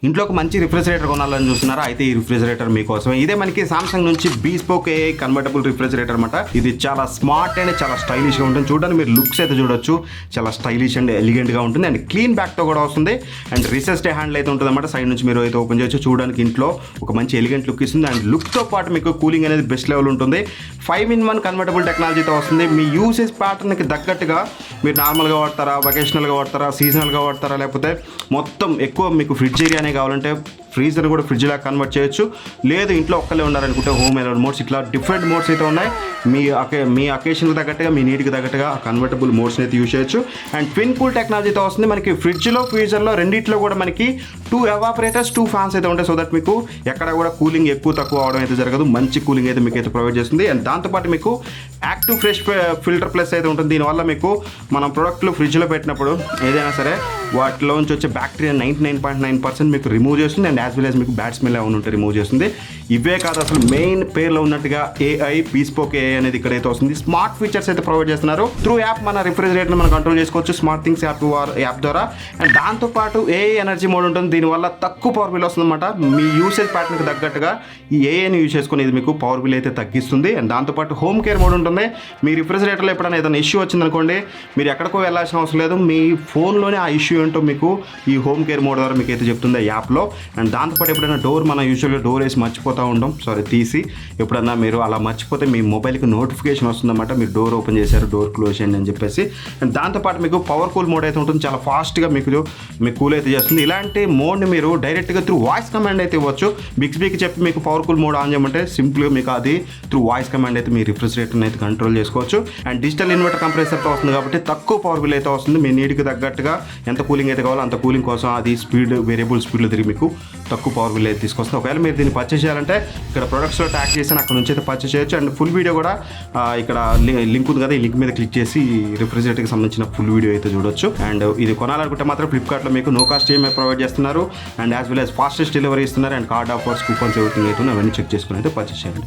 ఇంట్లో ఒక మంచి రిఫ్రిజిరేటర్ కొనాలని చూస్తున్నారా? అయితే ఈ రిఫ్రిజిరేటర్ మీకోసమే. ఇదే మనకి సామ్సంగ్ నుంచి బీస్పోక్ AI కన్వర్టబుల్ రిఫ్రిజిరేటర్ అనమాట. ఇది చాలా స్మార్ట్ అండ్ చాలా స్టైలిష్ గా ఉంటుంది. చూడండి, మీరు లుక్స్ అయితే చూడొచ్చు, చాలా స్టైలిష్ అండ్ ఎలిగెంట్ గా ఉంటుంది. అండ్ క్లీన్ బ్యాక్ తో కూడా వస్తుంది. అండ్ రిసెస్డ్ హ్యాండిల్ అయితే ఉంటుంది అనమాట. సైడ్ నుంచి మీరు అయితే ఓపెన్ చేయొచ్చు. చూడడానికి ఇంట్లో ఒక మంచి ఎలిగెంట్ లుక్ ఇస్తుంది. అండ్ లుక్ తో పాటు మీకు కూలింగ్ అనేది బెస్ట్ లెవెల్ ఉంటుంది. 5-in-1 కన్వర్టబుల్ టెక్నాలజీతో వస్తుంది. మీ యూసేజ్ ప్యాటర్న్ కి తగ్గట్టుగా మీరు నార్మల్గా వాడతారా, వొకేషనల్గా వాడతారా, సీజనల్గా వాడతారా, లేకపోతే మొత్తం ఎక్కువ మీకు ఫ్రిడ్జ్ ఏరియానే కావాలంటే ఫ్రీజర్ కూడా ఫ్రిడ్జ్ లాగా కన్వర్ట్ చేయొచ్చు. లేదు ఇంట్లో ఒక్కలే ఉన్నారనుకుంటే హోమ్ ఎలర్ట్ మోడ్స్, ఇట్లా డిఫరెంట్ మోడ్స్ అయితే ఉన్నాయి. మీ అకేషన్కి తగ్గట్టుగా, మీ నీటికి తగ్గట్టుగా కన్వర్టబుల్ మోడ్స్ని అయితే యూజ్ చేయొచ్చు. అండ్ ట్విన్ కూల్ టెక్నాలజీతో వస్తుంది. మనకి ఫ్రిడ్జ్లో, ఫ్రీజర్లో రెండిట్లో కూడా మనకి 2 ఎవాపరేటర్స్ 2 ఫ్యాన్స్ అయితే ఉంటాయి. సో దట్ మీకు ఎక్కడ కూడా కూలింగ్ ఎక్కువ తక్కువ అవడం అయితే జరగదు. మంచి కూలింగ్ అయితే మీకు అయితే ప్రొవైడ్ చేస్తుంది. అండ్ దాంతోపాటు మీకు యాక్టివ్ ఫ్రెష్ ఫిల్టర్ ప్లస్ అయితే ఉంటుంది. దీనివల్ల మీకు మనం ప్రొడక్ట్లు ఫ్రిడ్జ్లో పెట్టినప్పుడు ఏదైనా సరే వాటిలోంచి వచ్చే బ్యాక్టీరియా 99.9% మీకు రిమూవ్ చేస్తుంది. అండ్ యాజ్ వెల్ యాజ్ మీకు బ్యాడ్ స్మెల్ ఏమైనా ఉంటే రిమూవ్ చేస్తుంది. ఇవే కాదు, అసలు మెయిన్ పేర్లో ఉన్నట్టుగా AI బీస్పోక్ AI అనేది ఇక్కడైతే వస్తుంది. స్మార్ట్ ఫీచర్స్ అయితే ప్రొవైడ్ చేస్తున్నారు. త్రూ యాప్ మన రిఫ్రిజిరేటర్ని మనం కంట్రోల్ చేసుకోవచ్చు స్మార్ట్ థింగ్స్ యాప్ ద్వారా. అండ్ దాంతోపాటు AI ఎనర్జీ మోడ్ ఉంటుంది. దీనివల్ల తక్కువ పవర్ బిల్ వస్తుంది అనమాట. మీ యూసేజ్ ప్యాటర్న్కి తగ్గట్టుగా ఈ AIని యూజ్ చేసుకుని ఇది మీకు పవర్ బిల్ అయితే తగ్గిస్తుంది. అండ్ దాంతోపాటు హోమ్ కేర్ మోడ్ ఉంటుంది. మీ రిఫ్రిజిరేటర్లో ఎప్పుడైనా ఏదైనా ఇష్యూ వచ్చిందనుకోండి, మీరు ఎక్కడికో వెళ్ళాల్సిన అవసరం లేదు. మీ ఫోన్లోనే ఆ ఇష్యూ ఏంటో మీకు ఈ హోమ్ కేర్ మోడ్ ద్వారా మీకు అయితే చెప్తుంది యాప్లో. అండ్ దాంతోపాటు ఎప్పుడైనా డోర్, మన యూజువల్గా డోర్ వేసి మర్చిపోతూ ఉంటాం, తీసి ఎప్పుడన్నా మీరు అలా మర్చిపోతే మీ మొబైల్కి నోటిఫికేషన్ వస్తుందన్నమాట, మీరు డోర్ ఓపెన్ చేశారు, డోర్ క్లోజ్ చేయండి అని చెప్పేసి. అండ్ దాంతోపాటు మీకు పవర్ కూల్ మోడ్ అయితే ఉంటుంది. చాలా ఫాస్ట్గా మీకు కూల్ అయితే చేస్తుంది. ఇలాంటి మోడ్ని మీరు డైరెక్ట్గా త్రూ వాయిస్ కమాండ్ అయితే ఇవ్వచ్చు. బిక్స్బీకి చెప్పి మీకు పవర్ కూల్ మోడ్ ఆన్ చేయమంటే సింపుల్గా మీకు అది త్రూ వాయిస్ కమాండ్ అయితే మీ రిఫ్రిజిరేటర్ని అయితే కంట్రోల్ చేసుకోవచ్చు. అండ్ డిజిటల్ ఇన్వర్టర్ కంప్రెసర్తో వస్తుంది కాబట్టి తక్కువ పవర్ బిల్ అయితే వస్తుంది. మీ నీటికి తగ్గట్టుగా ఎంత కూలింగ్ అయితే కావాలో అంత కూలింగ్ కోసం అది స్పీడ్ వేరియబుల్ స్పీడ్లో తిరిగి మీకు తక్కువ పవర్ బిల్ అయితే తీసుకొస్తుంది. ఒకవేళ మీరు దీన్ని పర్చేస్ చేయాలంటే ఇక్కడ ప్రొడక్ట్స్లో ట్యాగ్ చేసి అక్కడ నుంచి అయితే పర్చేస్ చేయొచ్చు. అండ్ ఫుల్ వీడియో కూడా ఇక్కడ లింక్ ఉంది కదా, ఈ లింక్ మీద క్లిక్ చేసి రిఫ్రిజిరేటర్కి సంబంధించిన ఫుల్ వీడియో అయితే చూడొచ్చు. అండ్ ఇది కొనాలనుకుంటే మాత్రం ఫ్లిప్కార్ట్లో మీకు నో కాస్ట్ EMI ప్రొవైడ్ చేస్తున్నారు. And as well as fastest delivery ఇస్తున్నారు. And card offers, coupons, everything అయితే అవన్నీ చెక్ చేసుకుని అయితే పర్చేస్ చేయండి.